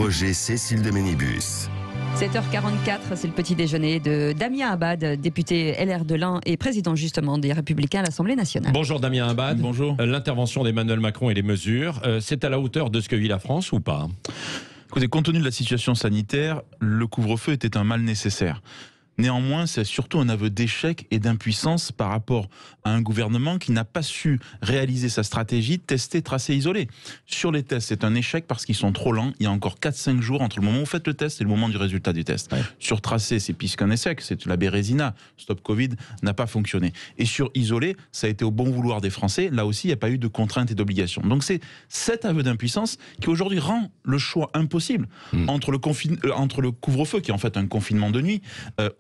projet Cécile de Ménibus. 7h44, c'est le petit déjeuner de Damien Abad, député LR de l'Ain et président justement des Républicains à l'Assemblée nationale. Bonjour Damien Abad. Bonjour. L'intervention d'Emmanuel Macron et les mesures, c'est à la hauteur de ce que vit la France ou pas ? Écoutez, compte tenu de la situation sanitaire, le couvre-feu était un mal nécessaire. Néanmoins, c'est surtout un aveu d'échec et d'impuissance par rapport à un gouvernement qui n'a pas su réaliser sa stratégie tester, tracer, isoler. Sur les tests, c'est un échec parce qu'ils sont trop lents. Il y a encore 4-5 jours entre le moment où vous faites le test et le moment du résultat du test. Ouais. Sur tracé, c'est pire qu'un échec. C'est la Bérésina. Stop Covid n'a pas fonctionné. Et sur isoler, ça a été au bon vouloir des Français. Là aussi, il n'y a pas eu de contraintes et d'obligations. Donc c'est cet aveu d'impuissance qui aujourd'hui rend le choix impossible entre le couvre-feu, qui est en fait un confinement de nuit,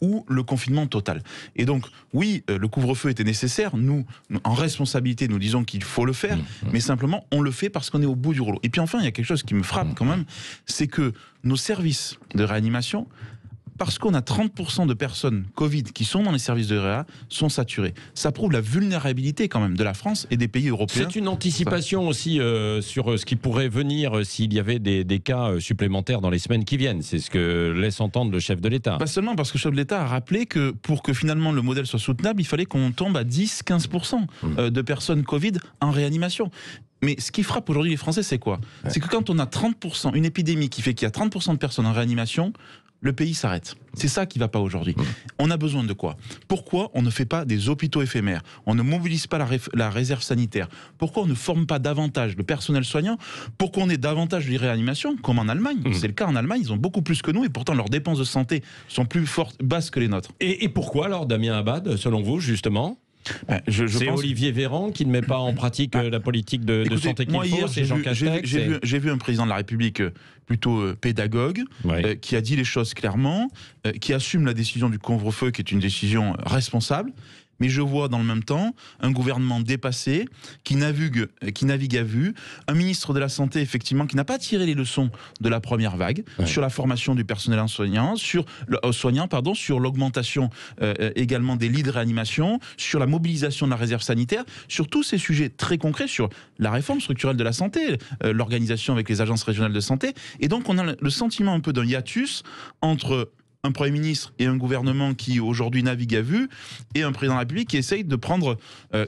ou le confinement total. Et donc, oui, le couvre-feu était nécessaire. Nous, en responsabilité, nous disons qu'il faut le faire, mais simplement, on le fait parce qu'on est au bout du rouleau. Et puis enfin, il y a quelque chose qui me frappe quand même, c'est que nos services de réanimation, parce qu'on a 30% de personnes Covid qui sont dans les services de réa, sont saturées. Ça prouve la vulnérabilité quand même de la France et des pays européens. C'est une anticipation aussi sur ce qui pourrait venir s'il y avait des cas supplémentaires dans les semaines qui viennent. C'est ce que laisse entendre le chef de l'État. Pas seulement, parce que le chef de l'État a rappelé que pour que finalement le modèle soit soutenable, il fallait qu'on tombe à 10-15% de personnes Covid en réanimation. Mais ce qui frappe aujourd'hui les Français, c'est quoi ? C'est que quand on a 30%, une épidémie qui fait qu'il y a 30% de personnes en réanimation, le pays s'arrête. C'est ça qui ne va pas aujourd'hui. On a besoin de quoi ? Pourquoi on ne fait pas des hôpitaux éphémères ? On ne mobilise pas la réserve sanitaire ? Pourquoi on ne forme pas davantage le personnel soignant ? Pourquoi on ait davantage de réanimation, comme en Allemagne ? C'est le cas en Allemagne, ils ont beaucoup plus que nous et pourtant leurs dépenses de santé sont plus fortes, basses que les nôtres. Et pourquoi alors, Damien Abad, selon vous, justement ? C'est pense... Olivier Véran qui ne met pas en pratique la politique de santé qu'il faut, c'est Jean Castex. J'ai vu un président de la République plutôt pédagogue, qui a dit les choses clairement, qui assume la décision du couvre-feu, qui est une décision responsable. Mais je vois dans le même temps un gouvernement dépassé, qui navigue à vue, un ministre de la Santé, effectivement, qui n'a pas tiré les leçons de la première vague, sur la formation du personnel soignant, sur l'augmentation également des lits de réanimation, sur la mobilisation de la réserve sanitaire, sur tous ces sujets très concrets, sur la réforme structurelle de la santé, l'organisation avec les agences régionales de santé. Et donc on a le sentiment un peu d'un hiatus entre un Premier ministre et un gouvernement qui aujourd'hui navigue à vue, et un président de la République qui essaye de prendre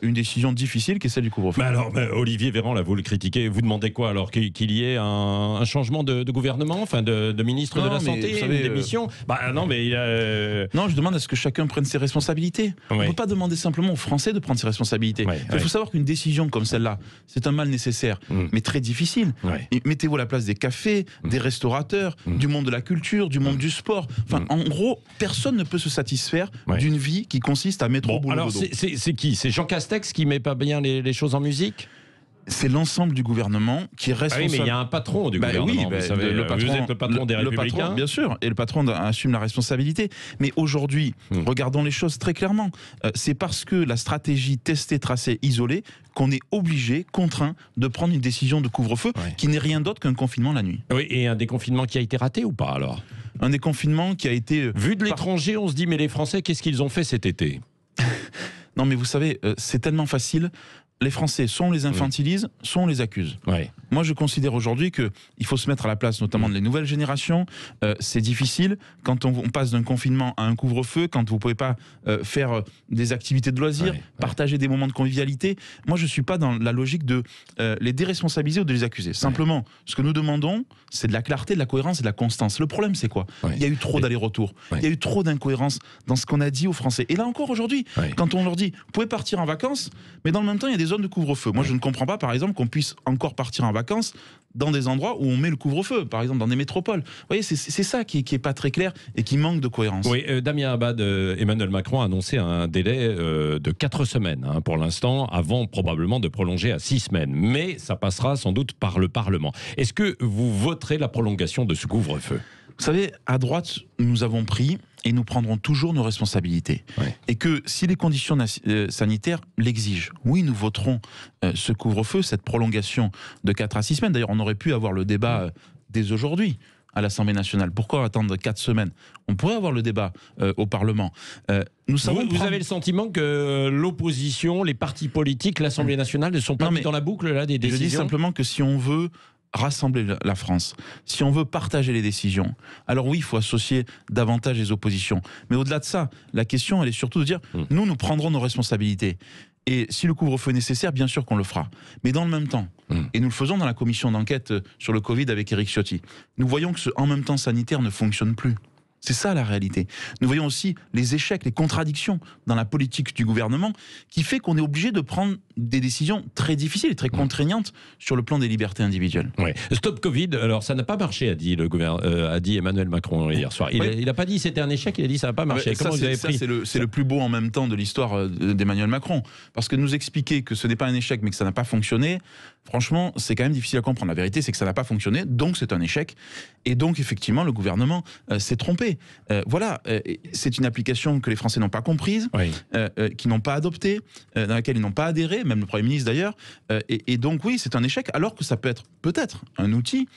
une décision difficile qui est celle du couvre-feu. Alors, Olivier Véran, là, vous le critiquez, vous demandez quoi alors ? Qu'il y ait un changement de gouvernement, enfin de ministre de la Santé, vous savez, une démission ? Non, mais non, je demande à ce que chacun prenne ses responsabilités. On ne peut pas demander simplement aux Français de prendre ses responsabilités. Il faut savoir qu'une décision comme celle-là, c'est un mal nécessaire, mais très difficile. Et mettez-vous à la place des cafés, des restaurateurs, du monde de la culture, du monde du sport. Enfin, en gros, personne ne peut se satisfaire d'une vie qui consiste à mettre au boulot. Alors, c'est qui ? C'est Jean Castex qui met pas bien les choses en musique ? C'est l'ensemble du gouvernement qui est responsable. Oui, mais il y a un patron du gouvernement. Vous savez, vous êtes le patron des Républicains. Patron, bien sûr, et le patron assume la responsabilité. Mais aujourd'hui, regardons les choses très clairement. C'est parce que la stratégie tester, tracer, isoler qu'on est obligé, contraint, de prendre une décision de couvre-feu qui n'est rien d'autre qu'un confinement la nuit. Oui, et un déconfinement qui a été raté ou pas alors ? Un déconfinement qui a été... Vu de l'étranger, on se dit, mais les Français, qu'est-ce qu'ils ont fait cet été ? Non, mais vous savez, c'est tellement facile. Les Français, soit on les infantilise, soit on les accuse. Moi, je considère aujourd'hui qu'il faut se mettre à la place, notamment des nouvelles générations. C'est difficile quand on passe d'un confinement à un couvre-feu, quand vous ne pouvez pas faire des activités de loisirs, partager des moments de convivialité. Moi, je ne suis pas dans la logique de les déresponsabiliser ou de les accuser. Simplement, ce que nous demandons, c'est de la clarté, de la cohérence et de la constance. Le problème, c'est quoi ? Il y a eu trop d'allers-retours. Il y a eu trop d'incohérences dans ce qu'on a dit aux Français. Et là encore, aujourd'hui, quand on leur dit, vous pouvez partir en vacances, mais dans le même temps, il y a des zones de couvre-feu. Moi, je ne comprends pas, par exemple, qu'on puisse encore partir en vacances dans des endroits où on met le couvre-feu, par exemple dans des métropoles. Vous voyez, c'est ça qui est pas très clair et qui manque de cohérence. Oui, Damien Abad, Emmanuel Macron a annoncé un délai de 4 semaines pour l'instant, avant probablement de prolonger à 6 semaines. Mais ça passera sans doute par le Parlement. Est-ce que vous voterez la prolongation de ce couvre-feu ? Vous savez, à droite, nous avons pris et nous prendrons toujours nos responsabilités. Et que si les conditions sanitaires l'exigent, oui, nous voterons ce couvre-feu, cette prolongation de 4 à 6 semaines. D'ailleurs, on aurait pu avoir le débat dès aujourd'hui à l'Assemblée nationale. Pourquoi attendre 4 semaines ? On pourrait avoir le débat au Parlement. Vous avez le sentiment que l'opposition, les partis politiques, l'Assemblée nationale ne sont pas mis dans la boucle là, des décisions ? Je dis simplement que si on veut rassembler la France, si on veut partager les décisions, alors oui, il faut associer davantage les oppositions. Mais au-delà de ça, la question, elle est surtout de dire, nous prendrons nos responsabilités. Et si le couvre-feu est nécessaire, bien sûr qu'on le fera. Mais dans le même temps, et nous le faisons dans la commission d'enquête sur le Covid avec Éric Ciotti, nous voyons que ce en même temps sanitaire ne fonctionne plus. C'est ça la réalité. Nous voyons aussi les échecs, les contradictions dans la politique du gouvernement qui fait qu'on est obligé de prendre des décisions très difficiles et très contraignantes sur le plan des libertés individuelles. Ouais. Stop Covid, alors ça n'a pas marché, a dit Emmanuel Macron hier soir. Il n'a pas dit que c'était un échec, il a dit que ça n'a pas marché. Comment vous avez pris c'est le plus beau en même temps de l'histoire d'Emmanuel Macron. Parce que nous expliquer que ce n'est pas un échec mais que ça n'a pas fonctionné, franchement, c'est quand même difficile à comprendre. La vérité, c'est que ça n'a pas fonctionné, donc c'est un échec. Et donc, effectivement, le gouvernement s'est trompé. Voilà, c'est une application que les Français n'ont pas comprise, qu'ils n'ont pas adoptée, dans laquelle ils n'ont pas adhéré, même le Premier ministre d'ailleurs. Et donc, oui, c'est un échec, alors que ça peut être peut-être un outil,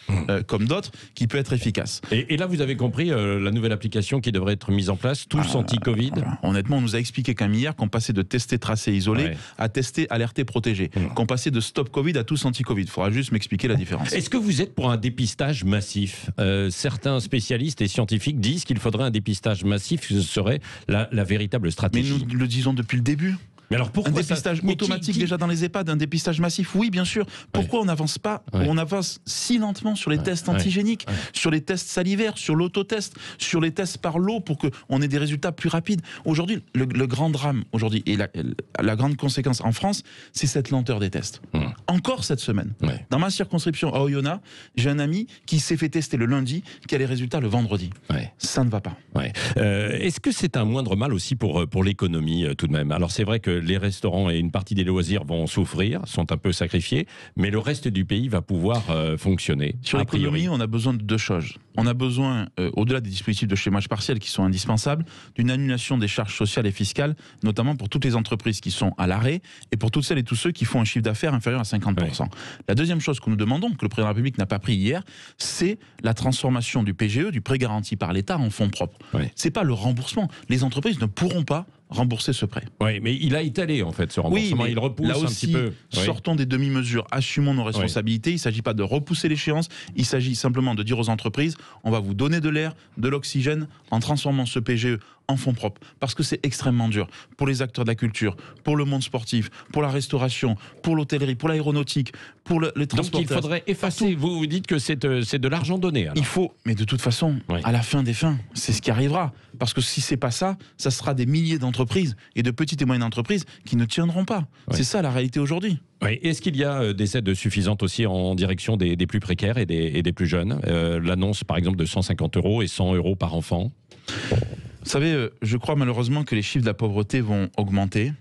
comme d'autres, qui peut être efficace. Et là, vous avez compris la nouvelle application qui devrait être mise en place, tous anti-Covid. Honnêtement, on nous a expliqué quand même hier qu'on passait de tester, tracer, isoler à tester, alerter, protéger. Qu'on passait de stop Covid à tous anti-Covid. Il faudra juste m'expliquer la différence. Est-ce que vous êtes pour un dépistage massif ? Certains spécialistes et scientifiques disent qu'il faudrait un dépistage massif, ce serait la véritable stratégie. Mais nous le disons depuis le début. Mais alors pourquoi un dépistage automatique déjà dans les EHPAD, un dépistage massif, oui bien sûr. Pourquoi on n'avance pas, on avance si lentement sur les tests antigéniques, sur les tests salivaires, sur l'autotest, sur les tests par l'eau pour qu'on ait des résultats plus rapides. Aujourd'hui, le grand drame aujourd'hui et la grande conséquence en France, c'est cette lenteur des tests. Encore cette semaine, dans ma circonscription à Oyonnax, j'ai un ami qui s'est fait tester le lundi, qui a les résultats le vendredi. Ça ne va pas. Est-ce que c'est un moindre mal aussi pour l'économie tout de même ? Alors c'est vrai que les restaurants et une partie des loisirs vont souffrir, sont un peu sacrifiés, mais le reste du pays va pouvoir fonctionner. Sur l'économie, on a besoin de deux choses. On a besoin, au-delà des dispositifs de chômage partiel qui sont indispensables, d'une annulation des charges sociales et fiscales, notamment pour toutes les entreprises qui sont à l'arrêt et pour toutes celles et tous ceux qui font un chiffre d'affaires inférieur à 50%. La deuxième chose que nous demandons, que le président de la République n'a pas pris hier, c'est la transformation du PGE, du prêt garanti par l'État, en fonds propres. C'est pas le remboursement. Les entreprises ne pourront pas rembourser ce prêt. Oui, mais il a étalé en fait ce remboursement, il repousse là aussi, un petit peu. Sortons des demi-mesures, assumons nos responsabilités. Il ne s'agit pas de repousser l'échéance, il s'agit simplement de dire aux entreprises, on va vous donner de l'air, de l'oxygène en transformant ce PGE en fonds propres, parce que c'est extrêmement dur pour les acteurs de la culture, pour le monde sportif, pour la restauration, pour l'hôtellerie, pour l'aéronautique, pour les transports. Donc il faudrait effacer, vous dites que c'est de l'argent donné alors. Il faut, mais de toute façon, à la fin des fins, c'est ce qui arrivera, parce que si c'est pas ça, ça sera des milliers d'entreprises et de petites et moyennes entreprises qui ne tiendront pas. C'est ça la réalité aujourd'hui. Est-ce qu'il y a des aides suffisantes aussi en direction des plus précaires et des plus jeunes ? L'annonce par exemple de 150 € et 100 € par enfant. Vous savez, je crois malheureusement que les chiffres de la pauvreté vont augmenter.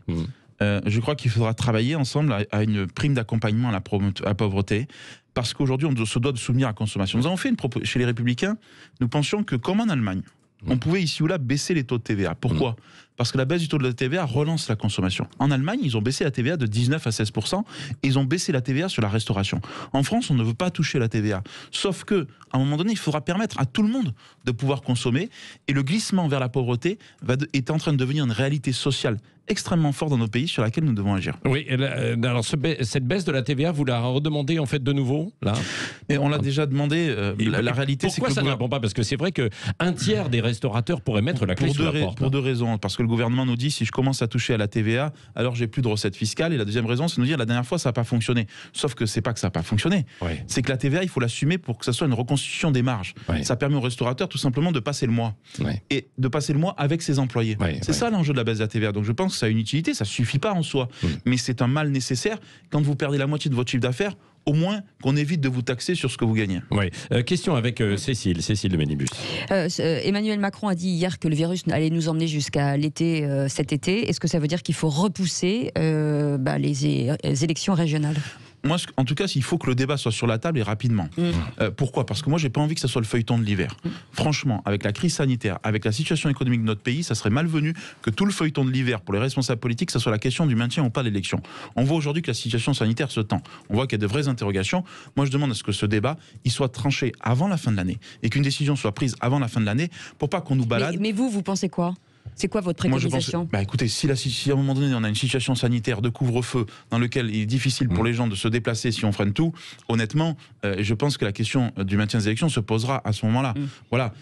Je crois qu'il faudra travailler ensemble à une prime d'accompagnement à la pauvreté, parce qu'aujourd'hui, on se doit de soutenir à la consommation. Nous avons fait chez les Républicains, nous pensions que, comme en Allemagne, on pouvait ici ou là baisser les taux de TVA. Pourquoi ? Parce que la baisse du taux de la TVA relance la consommation. En Allemagne, ils ont baissé la TVA de 19 à 16% et ils ont baissé la TVA sur la restauration. En France, on ne veut pas toucher la TVA. Sauf que, à un moment donné, il faudra permettre à tout le monde de pouvoir consommer, et le glissement vers la pauvreté est en train de devenir une réalité sociale extrêmement forte dans nos pays sur laquelle nous devons agir. Oui, alors cette baisse de la TVA, vous la redemandez en fait de nouveau là ? Et on l'a déjà demandé. La réalité, c'est que pourquoi ça ne répond pas ? Parce que c'est vrai qu'un tiers des restaurateurs pourraient mettre la clé sous la porte. Pour deux raisons. Parce que le gouvernement nous dit, si je commence à toucher à la TVA, alors j'ai plus de recettes fiscales. Et la deuxième raison, c'est de nous dire, la dernière fois, ça n'a pas fonctionné. Sauf que c'est pas que ça n'a pas fonctionné. C'est que la TVA, il faut l'assumer pour que ça soit une reconstitution des marges. Ça permet aux restaurateurs tout simplement de passer le mois. Et de passer le mois avec ses employés. C'est ça l'enjeu de la baisse de la TVA. Donc je pense que ça a une utilité, ça suffit pas en soi. Mais c'est un mal nécessaire. Quand vous perdez la moitié de votre chiffre d'affaires, au moins qu'on évite de vous taxer sur ce que vous gagnez. Question avec Cécile de Ménibus. Emmanuel Macron a dit hier que le virus allait nous emmener jusqu'à l'été, cet été. Est-ce que ça veut dire qu'il faut repousser les élections régionales ? Moi, en tout cas, il faut que le débat soit sur la table et rapidement. Pourquoi ? Parce que moi, j'ai pas envie que ça soit le feuilleton de l'hiver. Franchement, avec la crise sanitaire, avec la situation économique de notre pays, ça serait malvenu que tout le feuilleton de l'hiver pour les responsables politiques, ça soit la question du maintien ou pas de l'élection. On voit aujourd'hui que la situation sanitaire se tend. On voit qu'il y a de vraies interrogations. Moi, je demande à ce que ce débat, il soit tranché avant la fin de l'année et qu'une décision soit prise avant la fin de l'année pour pas qu'on nous balade. Mais vous pensez quoi ? C'est quoi votre Moi, préconisation? je pense, écoutez, si à un moment donné on a une situation sanitaire de couvre-feu dans lequel il est difficile pour les gens de se déplacer si on freine tout, honnêtement, je pense que la question du maintien des élections se posera à ce moment-là. Voilà.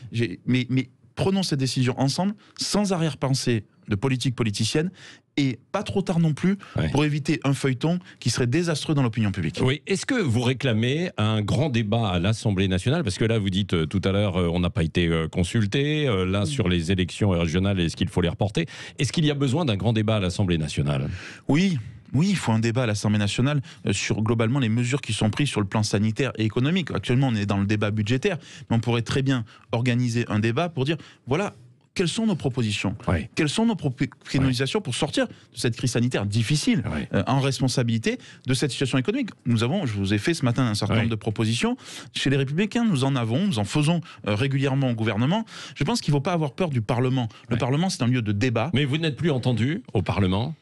Mais prenons cette décision ensemble, sans arrière-pensée de politique politicienne, et pas trop tard non plus, pour éviter un feuilleton qui serait désastreux dans l'opinion publique. Oui. Est-ce que vous réclamez un grand débat à l'Assemblée nationale? Parce que là, vous dites tout à l'heure, on n'a pas été consulté. Là, sur les élections régionales, est-ce qu'il faut les reporter? Est-ce qu'il y a besoin d'un grand débat à l'Assemblée nationale? Oui, il faut un débat à l'Assemblée nationale sur globalement les mesures qui sont prises sur le plan sanitaire et économique. Actuellement, on est dans le débat budgétaire, mais on pourrait très bien organiser un débat pour dire, voilà, quelles sont nos propositions, quelles sont nos préconisations pour sortir de cette crise sanitaire difficile, en responsabilité de cette situation économique. Je vous ai fait ce matin un certain nombre de propositions. Chez les Républicains, nous en faisons régulièrement au gouvernement. Je pense qu'il ne faut pas avoir peur du Parlement. Le Parlement, c'est un lieu de débat. Mais vous n'êtes plus entendu au Parlement?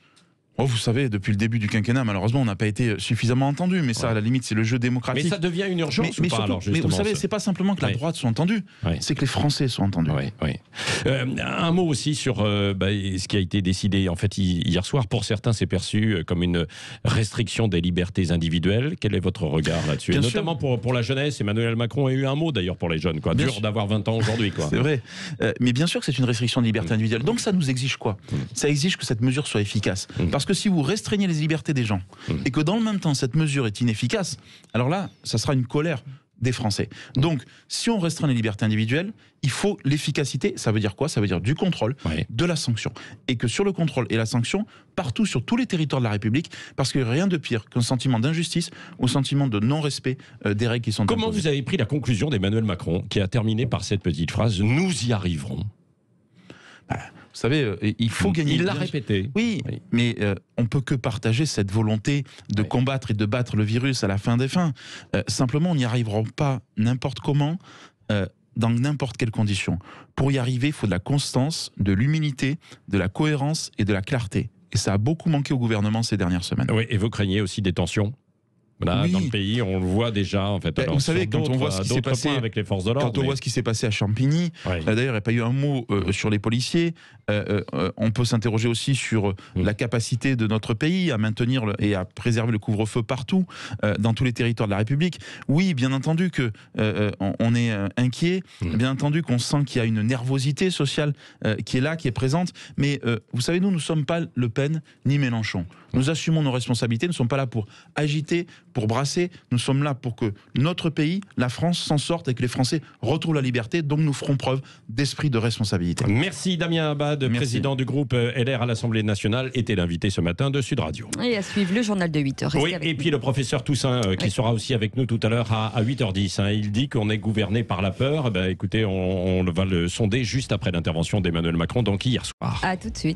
Vous savez, depuis le début du quinquennat, malheureusement, on n'a pas été suffisamment entendu. Mais ça, à la limite, c'est le jeu démocratique. Mais ça devient une urgence ou pas, surtout, alors, justement, mais vous savez, c'est pas simplement que la droite soit entendue, c'est que les Français sont entendus. Un mot aussi sur ce qui a été décidé en fait hier soir. Pour certains, c'est perçu comme une restriction des libertés individuelles. Quel est votre regard là-dessus? Et notamment pour la jeunesse. Emmanuel Macron a eu un mot d'ailleurs pour les jeunes. Dur d'avoir 20 ans aujourd'hui. C'est vrai. Mais bien sûr que c'est une restriction de liberté individuelle. Donc ça nous exige quoi? Ça exige que cette mesure soit efficace. Parce que si vous restreignez les libertés des gens et que dans le même temps cette mesure est inefficace, alors là, ça sera une colère des Français. Donc, si on restreint les libertés individuelles, il faut l'efficacité. Ça veut dire quoi? Ça veut dire du contrôle, de la sanction. Et que sur le contrôle et la sanction, partout sur tous les territoires de la République, parce que rien de pire qu'un sentiment d'injustice ou sentiment de non-respect des règles qui sont imposées. Comment vous avez pris la conclusion d'Emmanuel Macron, qui a terminé par cette petite phrase: nous y arriverons? Vous savez, il faut gagner. Il l'a répété. Oui, mais on ne peut que partager cette volonté de combattre et de battre le virus à la fin des fins. Simplement, on n'y arrivera pas n'importe comment, dans n'importe quelle condition. Pour y arriver, il faut de la constance, de l'humilité, de la cohérence et de la clarté. Et ça a beaucoup manqué au gouvernement ces dernières semaines. Oui, et vous craignez aussi des tensions? Dans le pays, on le voit déjà en fait. Alors, vous savez, quand on voit ce qui s'est passé avec les forces de l'ordre, quand on voit ce qui s'est passé à Champigny, d'ailleurs, il n'y a pas eu un mot sur les policiers. On peut s'interroger aussi sur la capacité de notre pays à maintenir et à préserver le couvre-feu partout, dans tous les territoires de la République. Oui, bien entendu que on est inquiet. Bien entendu qu'on sent qu'il y a une nervosité sociale qui est là, qui est présente. Mais vous savez, nous ne sommes pas Le Pen ni Mélenchon. Nous assumons nos responsabilités. Nous ne sommes pas là pour agiter, pour brasser. Nous sommes là pour que notre pays, la France, s'en sorte et que les Français retrouvent la liberté. Donc nous ferons preuve d'esprit de responsabilité. Merci Damien Abad, président du groupe LR à l'Assemblée nationale, était l'invité ce matin de Sud Radio. Et à suivre le journal de 8h. Oui, et puis le professeur Toussaint qui sera aussi avec nous tout à l'heure à 8h10. Il dit qu'on est gouverné par la peur. Écoutez, on va le sonder juste après l'intervention d'Emmanuel Macron, donc hier soir. À tout de suite.